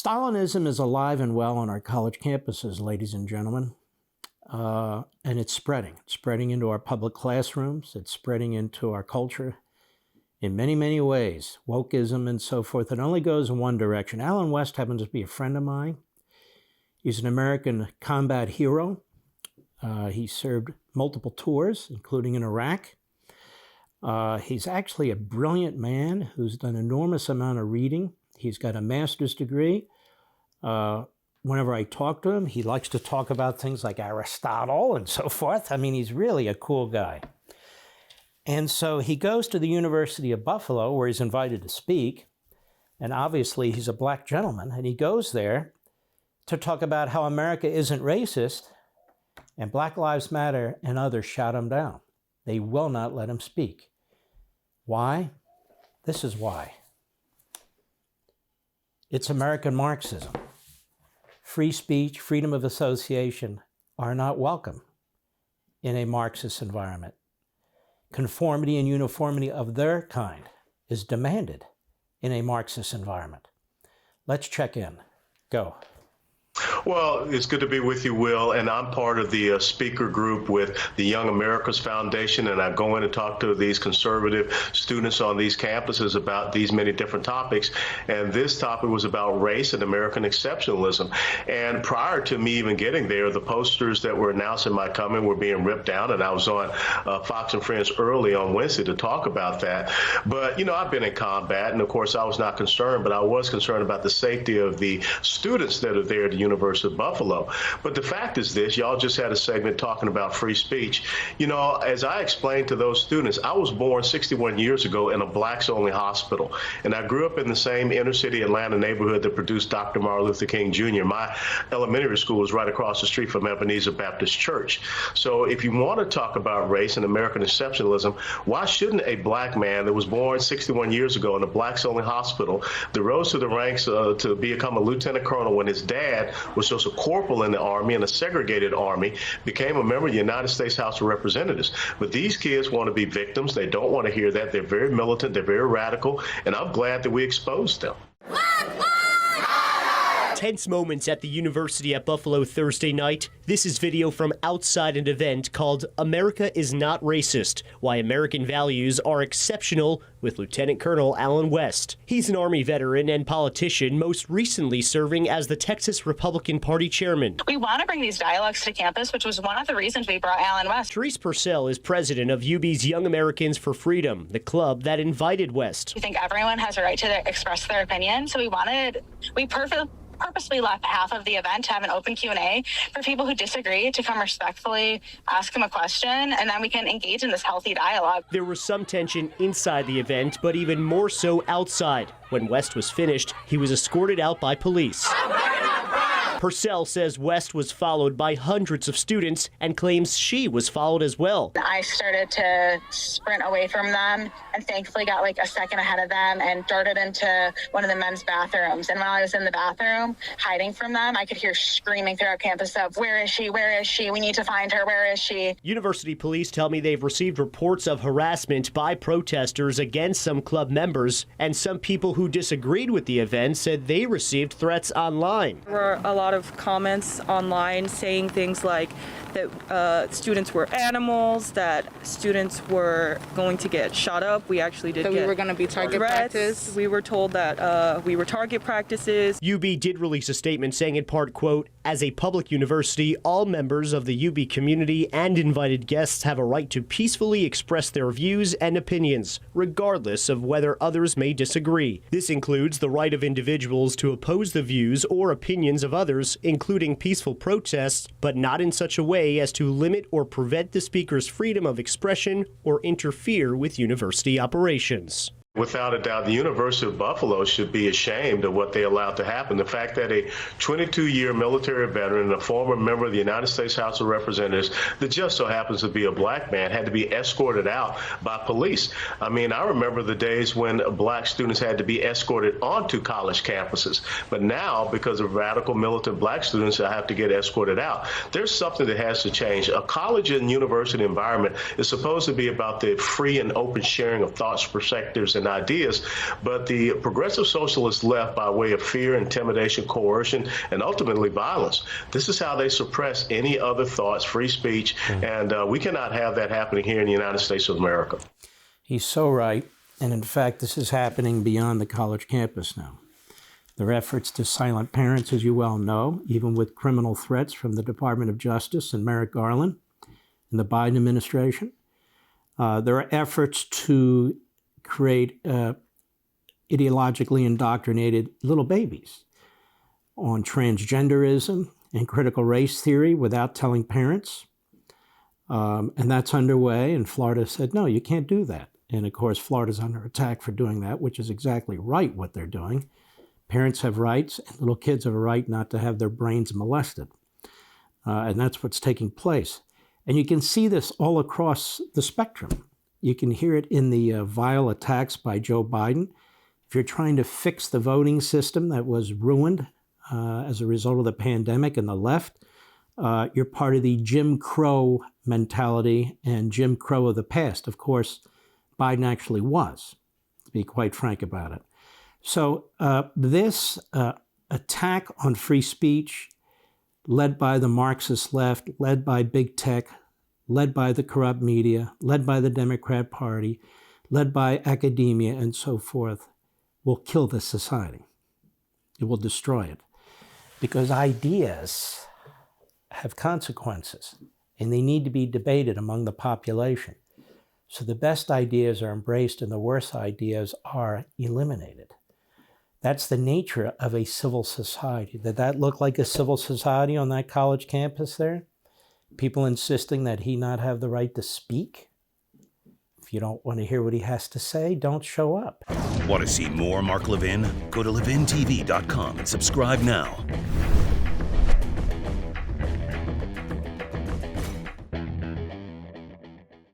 Stalinism is alive and well on our college campuses, ladies and gentlemen, and it's spreading into our public classrooms. It's spreading into our culture in many, many ways, wokeism and so forth. It only goes in one direction. Allen West happens to be a friend of mine. He's an American combat hero. He served multiple tours, including in Iraq. He's actually a brilliant man who's done an enormous amount of reading. He's got a master's degree. Whenever I talk to him, he likes to talk about things like Aristotle and so forth. I mean, he's really a cool guy. And so he goes to the University of Buffalo, where he's invited to speak. And obviously, he's a black gentleman. And he goes there to talk about how America isn't racist. And Black Lives Matter and others shut him down. They will not let him speak. Why? This is why. It's American Marxism. Free speech, freedom of association are not welcome in a Marxist environment. Conformity and uniformity of their kind is demanded in a Marxist environment. Let's check in. Go. Well, it's good to be with you, Will, and I'm part of the speaker group with the Young America's Foundation, and I go in and talk to these conservative students on these campuses about these many different topics, and this topic was about race and American exceptionalism. And prior to me even getting there, the posters that were announcing my coming were being ripped down, and I was on Fox and Friends early on Wednesday to talk about that. But, you know, I've been in combat, and of course I was not concerned, but I was concerned about the safety of the students that are there at the University of Buffalo. But the fact is this, y'all just had a segment talking about free speech. You know, as I explained to those students, I was born 61 years ago in a blacks-only hospital. And I grew up in the same inner-city Atlanta neighborhood that produced Dr. Martin Luther King Jr. My elementary school was right across the street from Ebenezer Baptist Church. So if you want to talk about race and American exceptionalism, why shouldn't a black man that was born 61 years ago in a blacks-only hospital that rose to the ranks to become a lieutenant colonel when his dad was just a corporal in the Army and a segregated Army, became a member of the United States House of Representatives. But these kids want to be victims. They don't want to hear that. They're very militant. They're very radical. And I'm glad that we exposed them. Tense moments at the University at Buffalo Thursday night. This is video from outside an event called America is Not Racist, Why American Values Are Exceptional with Lieutenant Colonel Allen West. He's an Army veteran and politician, most recently serving as the Texas Republican Party chairman. We want to bring these dialogues to campus, which was one of the reasons we brought Allen West. Therese Purcell is president of UB's Young Americans for Freedom, the club that invited West. We think everyone has a right to express their opinion, so we purposely left half of the event to have an open Q&A for people who disagree to come respectfully ask him a question, and then we can engage in this healthy dialogue. There was some tension inside the event, but even more so outside. When West was finished, he was escorted out by police. Purcell says West was followed by hundreds of students and claims she was followed as well. I started to sprint away from them and thankfully got like a second ahead of them and darted into one of the men's bathrooms. And while I was in the bathroom hiding from them, I could hear screaming throughout campus of, "Where is she? Where is she? We need to find her. Where is she?" University police tell me they've received reports of harassment by protesters against some club members, and some people who disagreed with the event said they received threats online. There were a lot of comments online saying things like that students were animals, that students were going to get shot up. We actually did. So we were going to be target practice. We were told that we were target practices. UB did release a statement saying in part, quote, "As a public university, all members of the UB community and invited guests have a right to peacefully express their views and opinions, regardless of whether others may disagree. This includes the right of individuals to oppose the views or opinions of others, including peaceful protests, but not in such a way as to limit or prevent the speaker's freedom of expression or interfere with university operations." Without a doubt, the University of Buffalo should be ashamed of what they allowed to happen. The fact that a 22-year military veteran and a former member of the United States House of Representatives that just so happens to be a black man had to be escorted out by police. I mean, I remember the days when black students had to be escorted onto college campuses. But now, because of radical militant black students, I have to get escorted out. There's something that has to change. A college and university environment is supposed to be about the free and open sharing of thoughts, perspectives, and ideas. But the progressive socialist left, by way of fear, intimidation, coercion, and ultimately violence, this is how they suppress any other thoughts, free speech, and we cannot have that happening here in the United States of America. He's so right. And in fact, this is happening beyond the college campus now. Their efforts to silence parents, as you well know, even with criminal threats from the Department of Justice and Merrick Garland and the Biden administration. There are efforts to create ideologically indoctrinated little babies on transgenderism and critical race theory without telling parents. And that's underway, and Florida said, no, you can't do that. And of course, Florida's under attack for doing that, which is exactly right what they're doing. Parents have rights, and little kids have a right not to have their brains molested. And that's what's taking place. And you can see this all across the spectrum. You can hear it in the vile attacks by Joe Biden. If you're trying to fix the voting system that was ruined as a result of the pandemic and the left, you're part of the Jim Crow mentality and Jim Crow of the past. Of course, Biden actually was, to be quite frank about it. So this attack on free speech, led by the Marxist left, led by big tech, led by the corrupt media, led by the Democrat Party, led by academia and so forth, will kill this society. It will destroy it. Because ideas have consequences, and they need to be debated among the population. So the best ideas are embraced and the worst ideas are eliminated. That's the nature of a civil society. Did that look like a civil society on that college campus there? People insisting that he not have the right to speak? If you don't want to hear what he has to say, don't show up. Want to see more Mark Levin? Go to levintv.com and subscribe now.